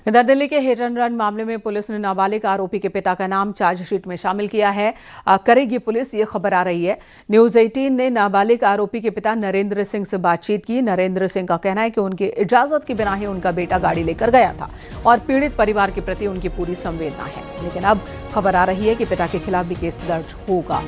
इधर दिल्ली के hit and run मामले में पुलिस ने नाबालिग आरोपी के पिता का नाम चार्जशीट में शामिल किया है। करेगी पुलिस, ये खबर आ रही है। न्यूज 18 ने नाबालिग आरोपी के पिता नरेंद्र सिंह से बातचीत की। नरेंद्र सिंह का कहना है कि उनकी इजाजत के बिना ही उनका बेटा गाड़ी लेकर गया था और पीड़ित परिवार के प्रति उनकी पूरी संवेदना है। लेकिन अब खबर आ रही है कि पिता के खिलाफ भी केस दर्ज होगा।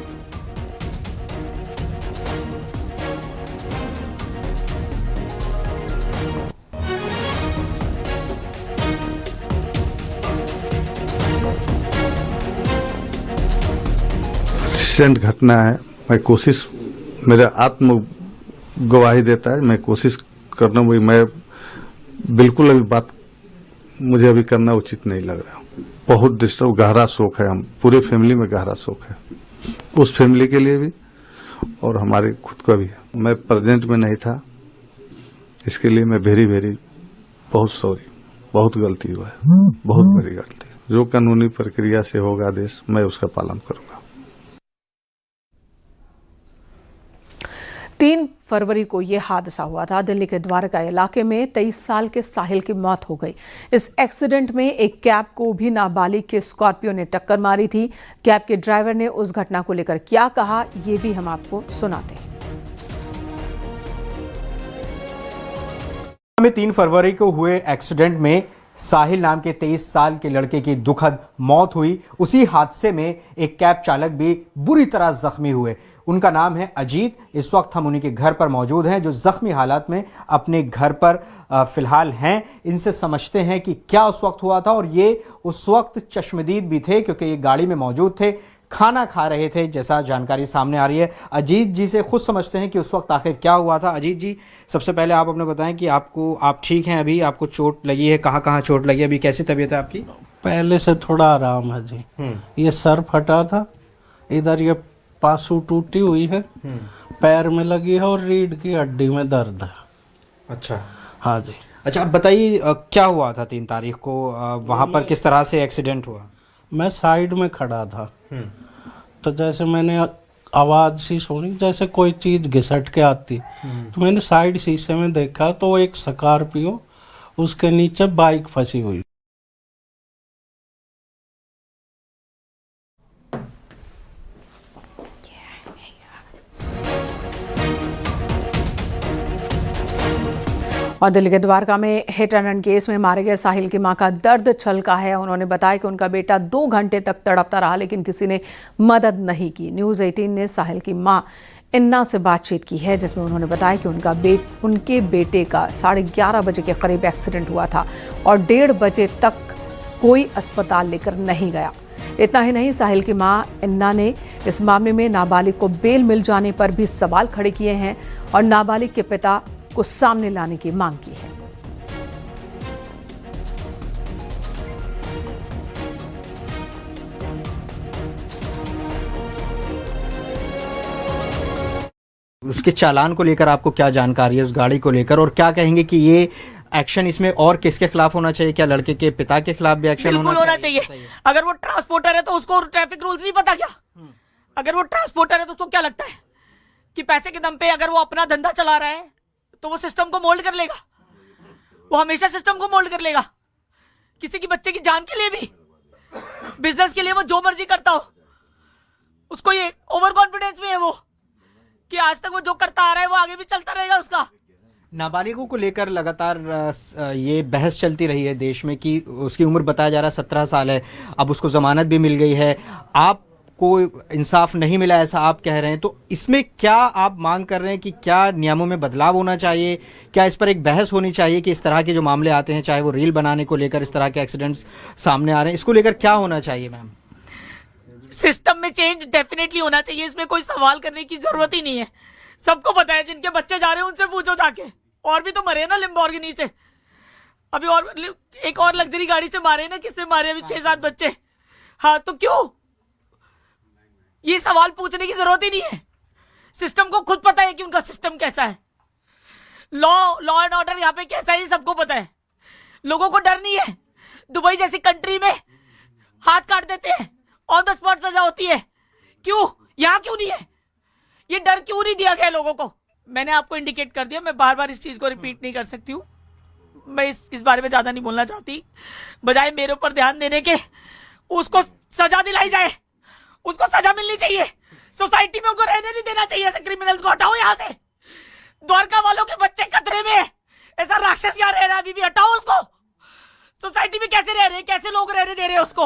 रिसेंट घटना है। मैं कोशिश, मेरा आत्म गवाही देता है, मैं कोशिश करना वही, मैं बिल्कुल अभी बात मुझे अभी करना उचित नहीं लग रहा। बहुत डिस्टर्ब, गहरा शोक है, हम पूरे फैमिली में गहरा शोक है, उस फैमिली के लिए भी और हमारे खुद का भी। मैं प्रेजेंट में नहीं था, इसके लिए मैं वेरी बहुत सॉरी, बहुत गलती हुआ है, बहुत बड़ी गलती। जो कानूनी प्रक्रिया से होगा आदेश, मैं उसका पालन करूंगा। 3 फरवरी को यह हादसा हुआ था। दिल्ली के द्वारका इलाके में 23 साल के साहिल की मौत हो गई। इस एक्सीडेंट में एक कैब को भी नाबालिग के स्कॉर्पियो ने टक्कर मारी थी। कैब के ड्राइवर ने उस घटना को लेकर क्या कहा, ये भी हम आपको सुनाते हैं। 3 फरवरी को हुए एक्सीडेंट में साहिल नाम के 23 साल के लड़के की दुखद मौत हुई। उसी हादसे में एक कैब चालक भी बुरी तरह जख्मी हुए। उनका नाम है अजीत। इस वक्त हम उन्हीं के घर पर मौजूद हैं, जो जख्मी हालात में अपने घर पर फिलहाल हैं। इनसे समझते हैं कि क्या उस वक्त हुआ था, और ये उस वक्त चश्मदीद भी थे क्योंकि ये गाड़ी में मौजूद थे, खाना खा रहे थे, जैसा जानकारी सामने आ रही है। अजीत जी से खुद समझते हैं कि उस वक्त आखिर क्या हुआ था। अजीत जी, सबसे पहले आप अपने बताएं कि आप ठीक हैं अभी? आपको चोट लगी है? कहाँ कहाँ चोट लगी? अभी कैसी तबीयत है आपकी? पहले से थोड़ा आराम है जी। ये सर फटा था, इधर ये पासू टूटी हुई है, पैर में लगी है और रीढ़ की हड्डी में दर्द है। अच्छा, हाँ जी। अच्छा, आप बताइए क्या हुआ था 3 तारीख को वहाँ पर, किस तरह से एक्सीडेंट हुआ? मैं साइड में खड़ा था, तो जैसे मैंने आवाज सी सुनी जैसे कोई चीज घिसट के आती, तो मैंने साइड शीशे में देखा तो एक स्कॉर्पियो, उसके नीचे बाइक फंसी हुई। और दिल्ली के द्वारका में हिट एंड रन केस में मारे गए साहिल की मां का दर्द छलका है। उन्होंने बताया कि उनका बेटा 2 घंटे तक तड़पता रहा, लेकिन किसी ने मदद नहीं की। न्यूज 18 ने साहिल की मां इन्ना से बातचीत की है, जिसमें उन्होंने बताया कि उनके बेटे का 11:30 बजे के करीब एक्सीडेंट हुआ था और 1:30 बजे तक कोई अस्पताल लेकर नहीं गया। इतना ही नहीं, साहिल की मां इन्ना ने इस मामले में नाबालिग को बेल मिल जाने पर भी सवाल खड़े किए हैं और नाबालिग के पिता को सामने लाने की मांग की है। उसके चालान को लेकर आपको क्या जानकारी है, उस गाड़ी को लेकर, और क्या कहेंगे कि ये एक्शन इसमें और किसके खिलाफ होना चाहिए? क्या लड़के के पिता के खिलाफ भी एक्शन होना चाहिए? अगर वो ट्रांसपोर्टर है तो उसको ट्रैफिक रूल्स नहीं पता क्या? अगर वो ट्रांसपोर्टर है तो उसको क्या लगता है कि पैसे के दम पे अगर वो अपना धंधा चला रहा है तो वो सिस्टम को मोल्ड कर लेगा? वो हमेशा सिस्टम को मोल्ड कर लेगा। किसी की बच्चे की जान के लिए भी, बिजनेस के लिए वो जो मर्जी करता हो, उसको ये ओवर कॉन्फिडेंस में है वो कि आज तक वो जो करता आ रहा है वो आगे भी चलता रहेगा उसका। नाबालिगों को लेकर लगातार ये बहस चलती रही है देश में कि उसकी उम्र बताया जा रहा है 17 साल है, अब उसको जमानत भी मिल गई है, आपको इंसाफ नहीं मिला ऐसा आप कह रहे हैं। तो इसमें क्या आप मांग कर रहे हैं कि क्या नियमों में बदलाव होना चाहिए? क्या इस पर एक बहस होनी चाहिए कि इस तरह के जो मामले आते हैं, चाहे वो रील बनाने को लेकर इस तरह के एक्सीडेंट्स सामने आ रहे हैं, इसको लेकर क्या होना चाहिए? मैम, सिस्टम में चेंज डेफिनेटली होना चाहिए, इसमें कोई सवाल करने की जरूरत ही नहीं है। सबको पता है, जिनके बच्चे जा रहे हैं उनसे पूछो जाके। और भी तो मरे ना लैम्बोर्गिनी से, अभी और एक और लग्जरी गाड़ी से मारे ना, किससे मारे अभी 6-7 बच्चे। हाँ, तो क्यों ये सवाल पूछने की जरूरत ही नहीं है। सिस्टम को खुद पता है कि उनका सिस्टम कैसा है, लॉ एंड ऑर्डर यहाँ पे कैसा है, सबको पता है। लोगों को डर नहीं है। दुबई जैसी कंट्री में हाथ काट देते हैं, ऑन द स्पॉट सजा होती है, क्यों यहां क्यों नहीं है? ये डर क्यों नहीं दिया गया लोगों को? मैंने आपको इंडिकेट कर दिया, मैं बार बार इस चीज को रिपीट नहीं कर सकती हूँ। मैं इस बारे में ज्यादा नहीं बोलना चाहती। बजाय मेरे ऊपर ध्यान देने के उसको सजा दिलाई जाए, उसको सजा मिलनी चाहिए। सोसाइटी में उनको रहने नहीं देना चाहिए। ऐसे क्रिमिनल्स को हटाओ यहाँ से। द्वारका वालों के बच्चे खतरे में है। ऐसा राक्षस यहाँ रह रहा है अभी भी, हटाओ उसको। सोसाइटी में कैसे रह रहे हैं, कैसे लोग रहने दे रहे हैं उसको।